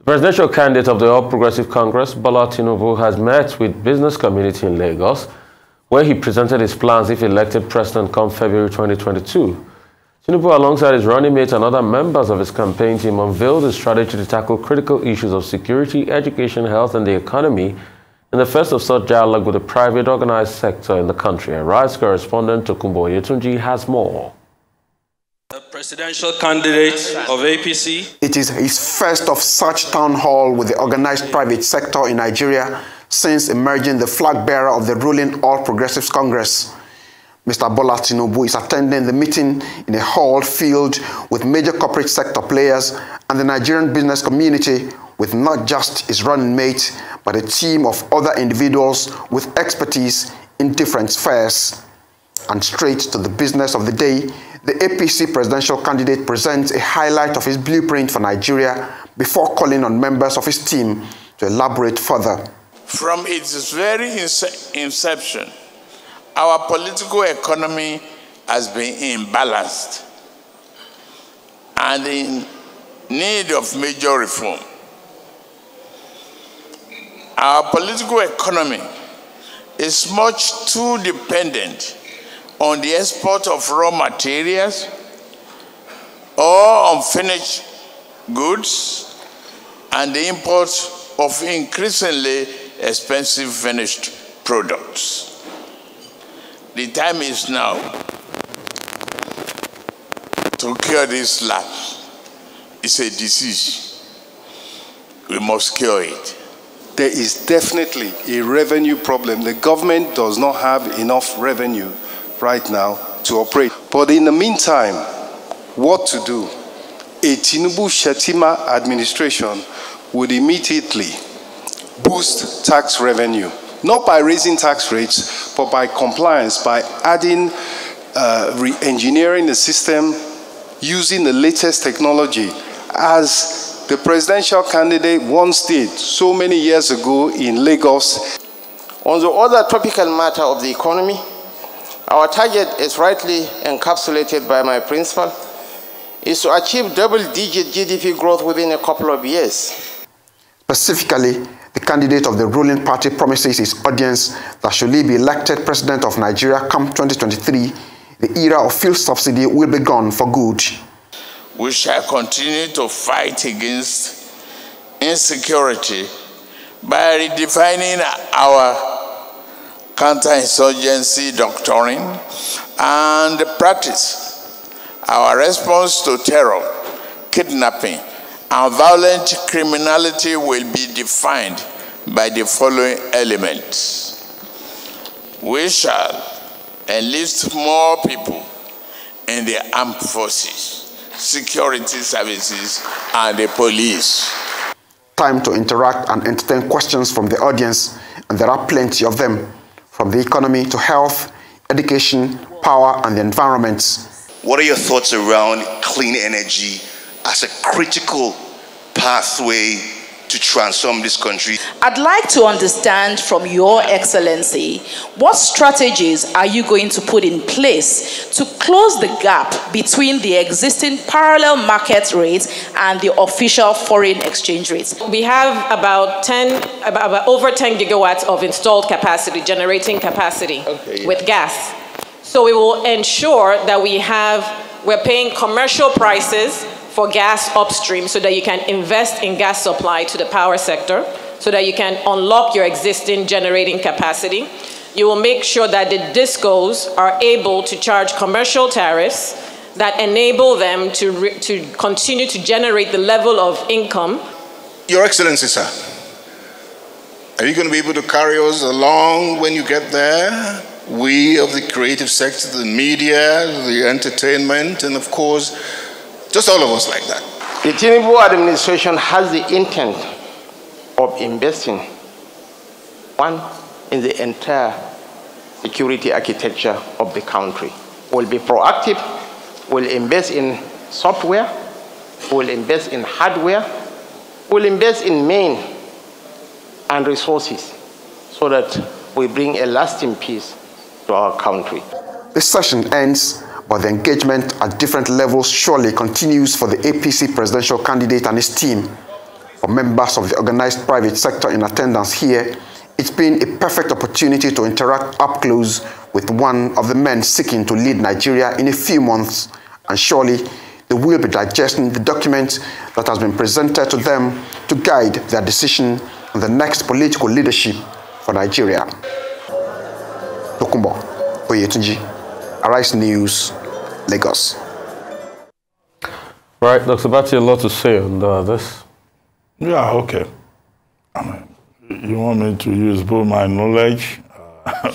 The presidential candidate of the All Progressive Congress, Bola Tinubu, has met with business community in Lagos, where he presented his plans if elected president come February 2022. Tinubu, alongside his running mates and other members of his campaign team, unveiled a strategy to tackle critical issues of security, education, health, and the economy in the first of such dialogue with the private organized sector in the country. Rise correspondent Tokunbo Yetunji has more. The presidential candidate of APC. It is his first of such town hall with the organized private sector in Nigeria since emerging the flag bearer of the ruling All Progressives Congress. Mr. Bola Tinubu is attending the meeting in a hall filled with major corporate sector players and the Nigerian business community, with not just his running mate, but a team of other individuals with expertise in different spheres. And straight to the business of the day, the APC presidential candidate presents a highlight of his blueprint for Nigeria before calling on members of his team to elaborate further. From its very inception, our political economy has been imbalanced and in need of major reform. Our political economy is much too dependent on the export of raw materials or unfinished goods and the import of increasingly expensive finished products. The time is now to cure this lapse. It's a disease. We must cure it. There is definitely a revenue problem. The government does not have enough revenue right now to operate. But in the meantime, what to do? A Tinubu-Shetima administration would immediately boost tax revenue, not by raising tax rates, but by compliance, by adding, re-engineering the system, using the latest technology, as the presidential candidate once did so many years ago in Lagos. On the other topical matter of the economy, our target is rightly encapsulated by my principal, is to achieve double-digit GDP growth within a couple of years. Specifically, the candidate of the ruling party promises his audience that should he be elected president of Nigeria come 2023, the era of fuel subsidy will be gone for good. We shall continue to fight against insecurity by redefining our counterinsurgency doctrine and practice. Our response to terror, kidnapping, and violent criminality will be defined by the following elements. We shall enlist more people in the armed forces, security services, and the police. Time to interact and entertain questions from the audience, and there are plenty of them, from the economy to health, education, power, and the environment. What are your thoughts around clean energy as a critical pathway to transform this country? I'd like to understand from Your Excellency, what strategies are you going to put in place to close the gap between the existing parallel market rates and the official foreign exchange rates? We have about over 10 gigawatts of installed capacity, generating capacity with gas. So we will ensure that we're paying commercial prices for gas upstream so that you can invest in gas supply to the power sector, so that you can unlock your existing generating capacity. You will make sure that the discos are able to charge commercial tariffs that enable them to continue to generate the level of income. Your Excellency, sir, are you going to be able to carry us along when you get there? We of the creative sector, the media, the entertainment, and of course, just all of us like that. The Tinubu administration has the intent of investing, one, in the entire security architecture of the country. We'll be proactive, we'll invest in software, we'll invest in hardware, we'll invest in men and resources so that we bring a lasting peace to our country. This session ends, but the engagement at different levels surely continues for the APC presidential candidate and his team. For members of the organized private sector in attendance here, it's been a perfect opportunity to interact up close with one of the men seeking to lead Nigeria in a few months, and surely they will be digesting the document that has been presented to them to guide their decision on the next political leadership for Nigeria. Tokumbo Oyetunji, Arise News, Lagos. Right, Dr. Bati, a lot to say on this. Yeah, okay. You want me to use both my knowledge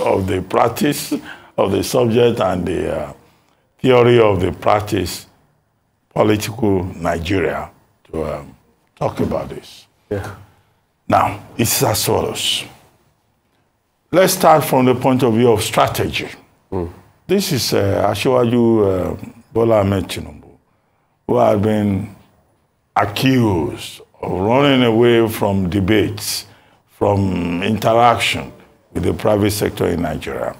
of the practice of the subject and the theory of the practice, political Nigeria, to talk about this. Yeah. Now, it's as follows. Let's start from the point of view of strategy. This is Asiwaju Bola Ahmed Tinubu, who has been accused of running away from debates, from interaction with the private sector in Nigeria,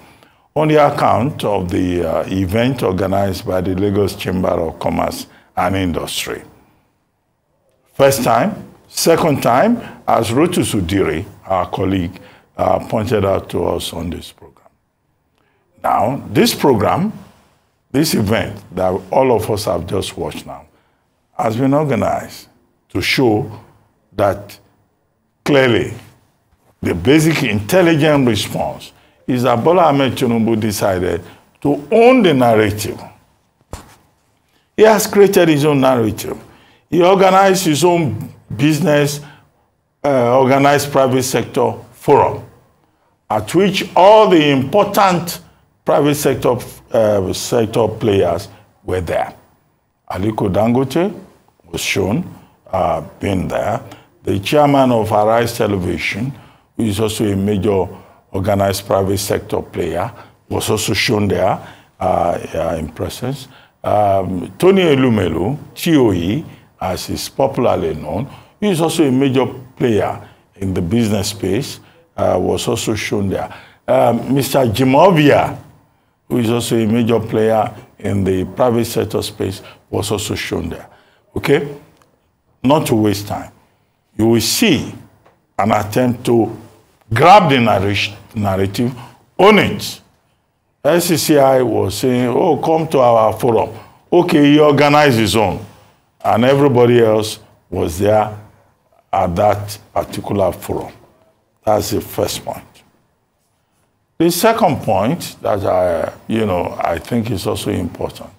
on the account of the event organized by the Lagos Chamber of Commerce and Industry. First time. Second time, as Rotu Sudiri, our colleague, pointed out to us on this program. Now, this program, this event that all of us have just watched now, has been organized to show that clearly the basic intelligent response is that Bola Ahmed Tinubu decided to own the narrative. He has created his own narrative. He organized his own business, organized private sector forum, at which all the important private sector players were there. Aliko Dangote was shown being there. The chairman of Arise Television, who is also a major organized private sector player, was also shown there in presence. Tony Elumelu, TOE, as is popularly known, he is also a major player in the business space, was also shown there. Mr. Jimovia, who is also a major player in the private sector space, was also shown there. Okay? Not to waste time. You will see an attempt to grab the narrative, own it. SCCI was saying, oh, come to our forum. Okay, he organized his own. And everybody else was there at that particular forum. That's the first point. The second point that I think is also important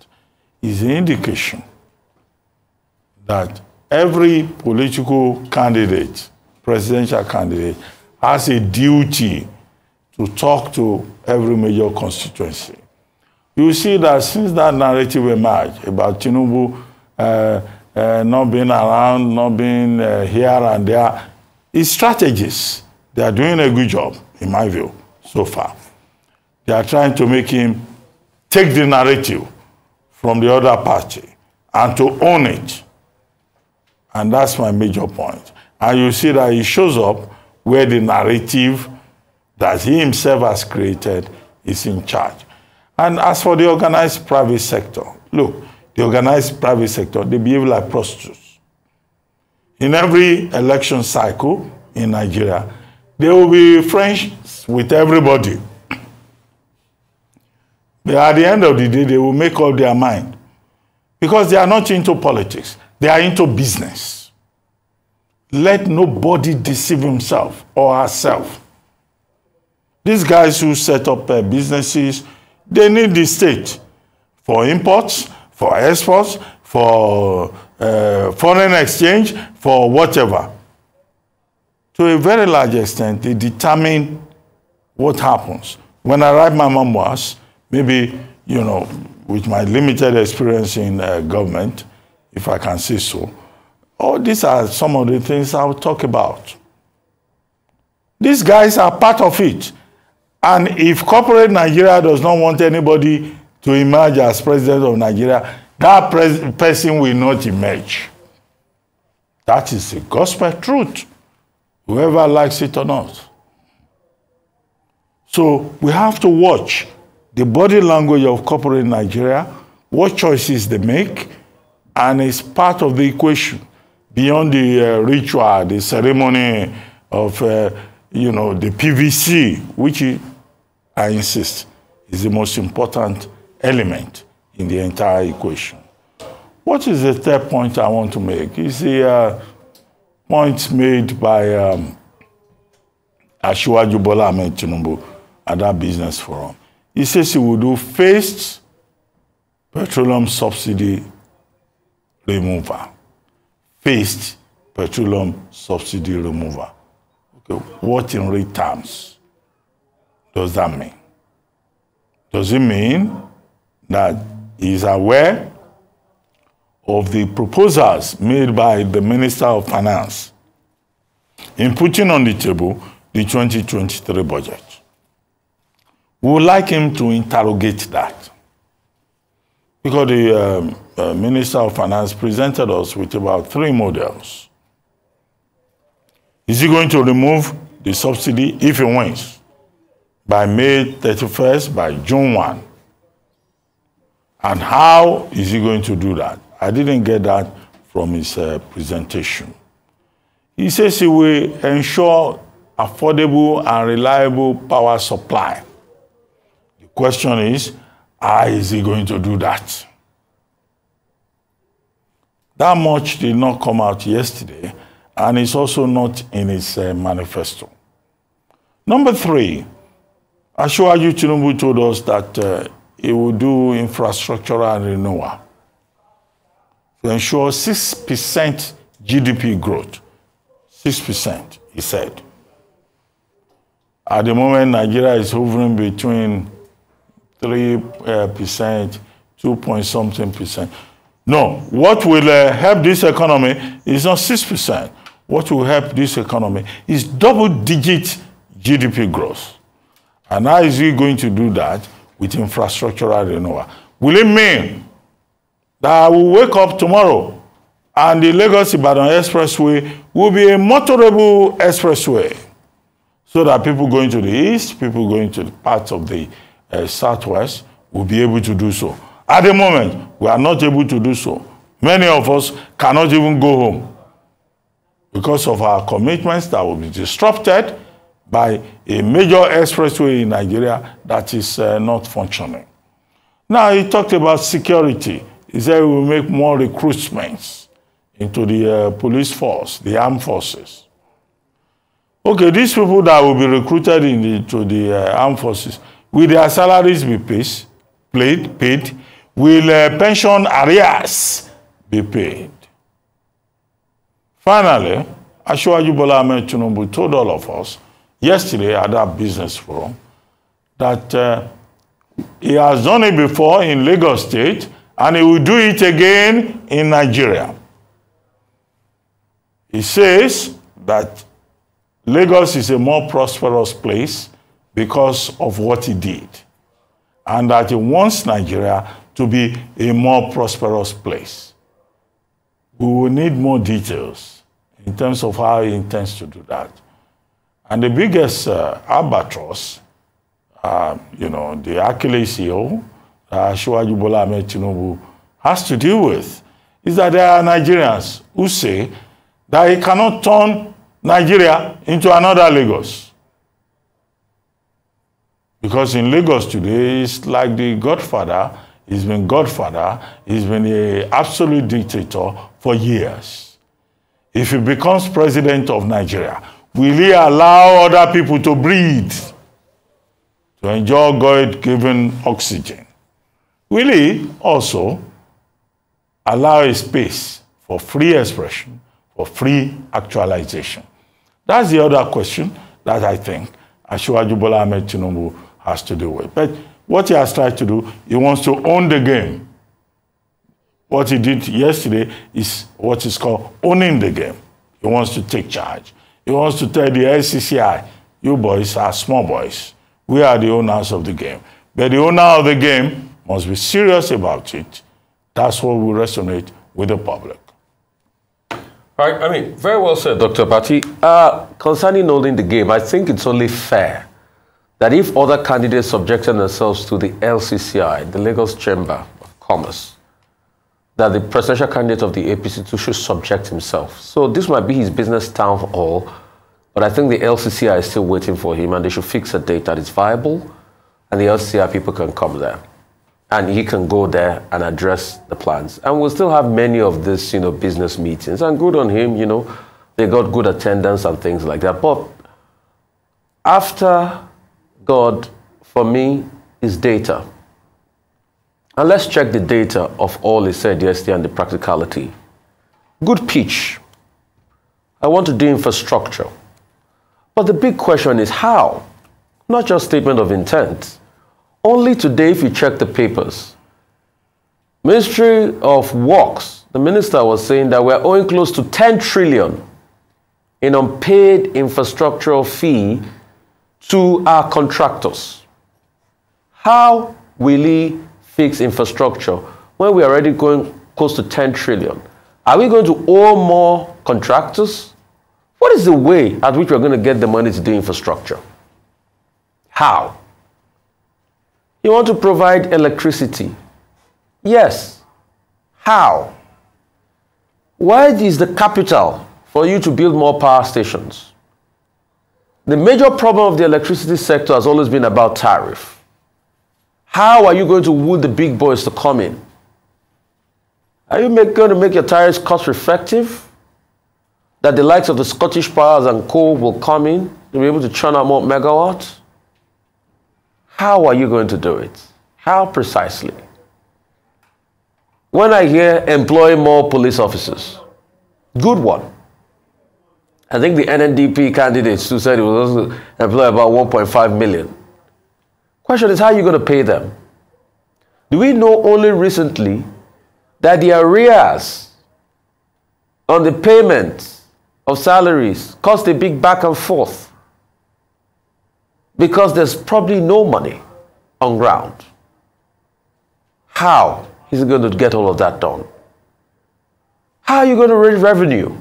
is the indication that every political candidate, presidential candidate, has a duty to talk to every major constituency. You see that since that narrative emerged about Tinubu not being around, not being here and there, his strategists, they are doing a good job, in my view, so far. They are trying to make him take the narrative from the other party and to own it. And that's my major point. And you see that he shows up where the narrative that he himself has created is in charge. And as for the organized private sector, look, the organized private sector, they behave like prostitutes. In every election cycle in Nigeria, they will be friends with everybody. But at the end of the day, they will make up their mind. Because they are not into politics. They are into business. Let nobody deceive himself or herself. These guys who set up businesses, they need the state for imports, for exports, for foreign exchange, for whatever. To a very large extent, they determine what happens. When I write my memoirs, maybe, with my limited experience in government, if I can say so, these are some of the things I'll talk about. These guys are part of it. And if corporate Nigeria does not want anybody to emerge as president of Nigeria, that person will not emerge. That is the gospel truth, whoever likes it or not. So we have to watch the body language of corporate Nigeria, what choices they make, and it's part of the equation beyond the ritual, the ceremony of, you know, the PVC, which I insist is the most important element in the entire equation. What is the third point I want to make? Is the point made by Asiwaju Bola Ahmed Tinubu at that business forum. He says he will do phased petroleum subsidy removal. Phased petroleum subsidy removal. Okay, what in real terms does that mean? Does it mean that he is aware of the proposals made by the Minister of Finance in putting on the table the 2023 budget? We would like him to interrogate that. Because the Minister of Finance presented us with about 3 models. Is he going to remove the subsidy if he wins by May 31st, by June 1? And how is he going to do that? I didn't get that from his presentation. He says he will ensure affordable and reliable power supply. The question is, how is he going to do that? That much did not come out yesterday, and it's also not in his manifesto. Number 3, Asiwaju Tinubu told us that he will do infrastructural renewal to ensure 6% GDP growth. 6%, he said. At the moment, Nigeria is hovering between 3%, 2-point-something%. No, what will help this economy is not 6%. What will help this economy is double-digit GDP growth. And how is he going to do that with infrastructural renewal? Will it mean that I will wake up tomorrow and the Lagos-Ibadan Expressway will be a motorable expressway so that people going to the east, people going to the parts of the southwest will be able to do so? At the moment, we are not able to do so. Many of us cannot even go home because of our commitments that will be disrupted by a major expressway in Nigeria that is not functioning. Now, he talked about security. He said we will make more recruitments into the police force, the armed forces. Okay, these people that will be recruited into the armed forces, will their salaries be paid? Will pension arrears be paid? Finally, Asiwaju Bola Ahmed Tinubu told all of us yesterday at that business forum that he has done it before in Lagos State and he will do it again in Nigeria. He says that Lagos is a more prosperous place because of what he did, and that he wants Nigeria to be a more prosperous place. We will need more details in terms of how he intends to do that. And the biggest albatross, the Achilles heel Asiwaju Bola Ahmed Tinubu has to deal with is that there are Nigerians who say that he cannot turn Nigeria into another Lagos. Because in Lagos today, it's like the Godfather. He's been Godfather. He's been an absolute dictator for years. If he becomes president of Nigeria, will he allow other people to breathe, to enjoy God-given oxygen? Will he also allow a space for free expression, for free actualization? That's the other question that I think Asiwaju Bola Ahmed Tinubu has to deal with. But what he has tried to do, he wants to own the game. What he did yesterday is what is called owning the game. He wants to take charge. He wants to tell the LCCI, you boys are small boys. We are the owners of the game. But the owner of the game must be serious about it. That's what will resonate with the public. Right, I mean, very well said, Dr. Patti. Concerning owning the game, I think it's only fair that if other candidates subjected themselves to the LCCI, the Lagos Chamber of Commerce, that the presidential candidate of the APC too should subject himself. So this might be his business town hall, but I think the LCCI is still waiting for him, and they should fix a date that is viable, and the LCCI people can come there. And he can go there and address the plans. And we'll still have many of these, business meetings. And good on him, they got good attendance and things like that. But after God, for me, is data. And let's check the data of all he said yesterday and the practicality. Good pitch. I want to do infrastructure. But the big question is how? Not just statement of intent. Only today, if you check the papers, Ministry of Works, the minister was saying that we're owing close to 10 trillion in unpaid infrastructural fee to our contractors. How will he fix infrastructure when we're already going close to 10 trillion? Are we going to owe more contractors? What is the way at which we're going to get the money to do infrastructure? How? You want to provide electricity? Yes. How? Where is the capital for you to build more power stations? The major problem of the electricity sector has always been about tariff. How are you going to woo the big boys to come in? Are you going to make your tariffs cost effective? That the likes of the Scottish Powers and Co will come in to be able to churn out more megawatts? How are you going to do it? How precisely? When I hear employ more police officers, good one. I think the NNDP candidates who said it was also employ about 1.5 million. Question is, how are you going to pay them? Do we know only recently that the arrears on the payment of salaries caused a big back and forth? Because there's probably no money on ground. How is he going to get all of that done? How are you going to raise revenue?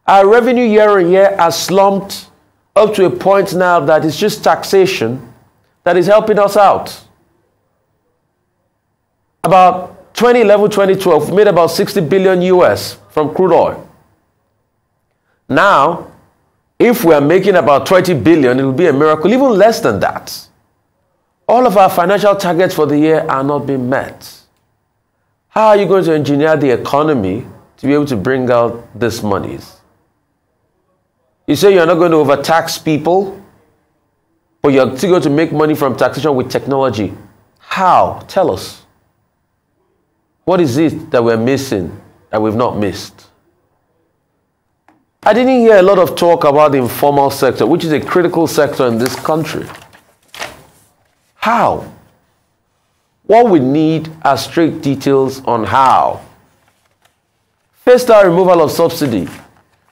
Our revenue year on year has slumped up to a point now that it's just taxation that is helping us out. About 2011, 2012, we made about 60 billion US from crude oil. Now, if we are making about 20 billion, it will be a miracle, even less than that. All of our financial targets for the year are not being met. How are you going to engineer the economy to be able to bring out these monies? You say you're not going to overtax people, but you're still going to make money from taxation with technology. How? Tell us. What is it that we're missing that we've not missed? I didn't hear a lot of talk about the informal sector, which is a critical sector in this country. How? What we need are straight details on how. First, our removal of subsidy.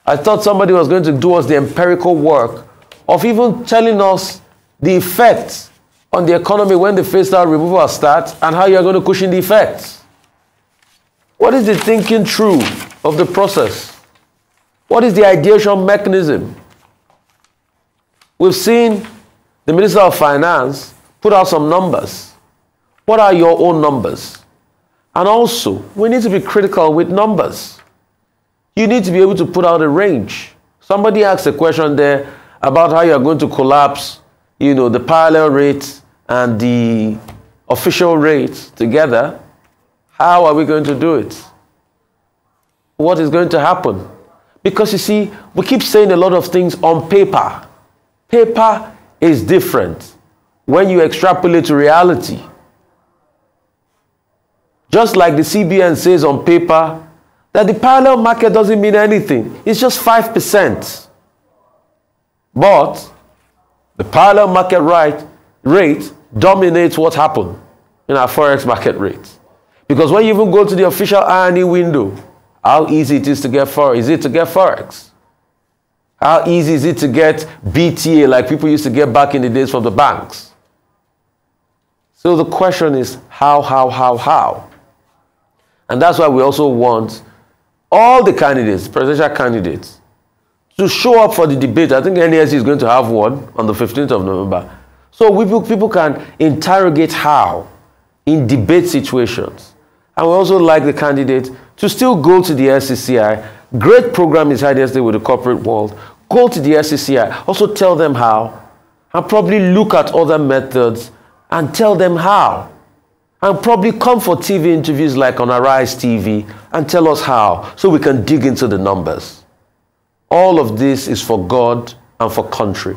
I thought somebody was going to do us the empirical work of even telling us the effects on the economy when the phased out removal starts and how you're going to cushion the effects. What is the thinking through of the process? What is the ideation mechanism? We've seen the Minister of Finance put out some numbers. What are your own numbers? And also, we need to be critical with numbers. You need to be able to put out a range. Somebody asked a question there about how you're going to collapse, the parallel rates and the official rates together. How are we going to do it? What is going to happen? Because you see, we keep saying a lot of things on paper. Paper is different when you extrapolate to reality. Just like the CBN says on paper that the parallel market doesn't mean anything. It's just 5%. But the parallel market rate dominates what happened in our forex market rates. Because when you even go to the official INE window, how easy it is to get forex? Is it to get forex? How easy is it to get BTA like people used to get back in the days from the banks? So the question is how? And that's why we also want all the candidates, presidential candidates, to show up for the debate. I think NESC is going to have one on the 15th of November. So people can interrogate how in debate situations. And we also like the candidate to still go to the SCCI. Great program is had yesterday with the corporate world. Go to the SCCI. Also tell them how. And probably look at other methods and tell them how. And probably come for TV interviews like on Arise TV and tell us how, so we can dig into the numbers. All of this is for God and for country.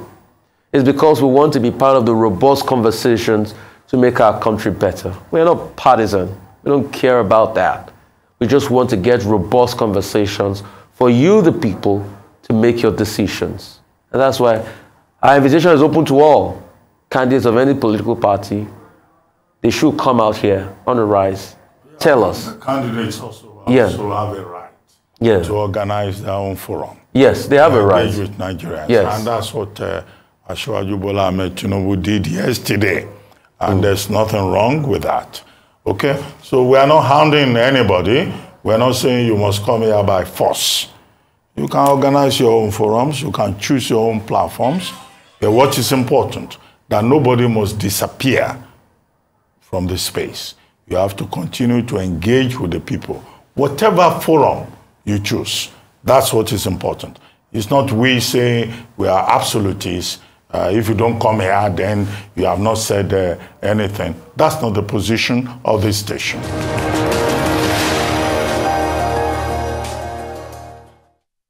It's because we want to be part of the robust conversations to make our country better. We're not partisan. We don't care about that. We just want to get robust conversations for you, the people, to make your decisions. And that's why our invitation is open to all candidates of any political party. They should come out here on the rise. Tell us. The candidates also have a right to organize their own forum. Yes, they have a right. Engage with Nigerians. Yes. And that's what Asiwaju Bola Ahmed Tinubu did yesterday. And there's nothing wrong with that. Okay? So we are not hounding anybody. We're not saying you must come here by force. You can organize your own forums. You can choose your own platforms. But what is important, that nobody must disappear from the space. You have to continue to engage with the people. Whatever forum you choose, that's what is important. It's not we saying we are absolutists. If you don't come here, then you have not said anything. That's not the position of this station.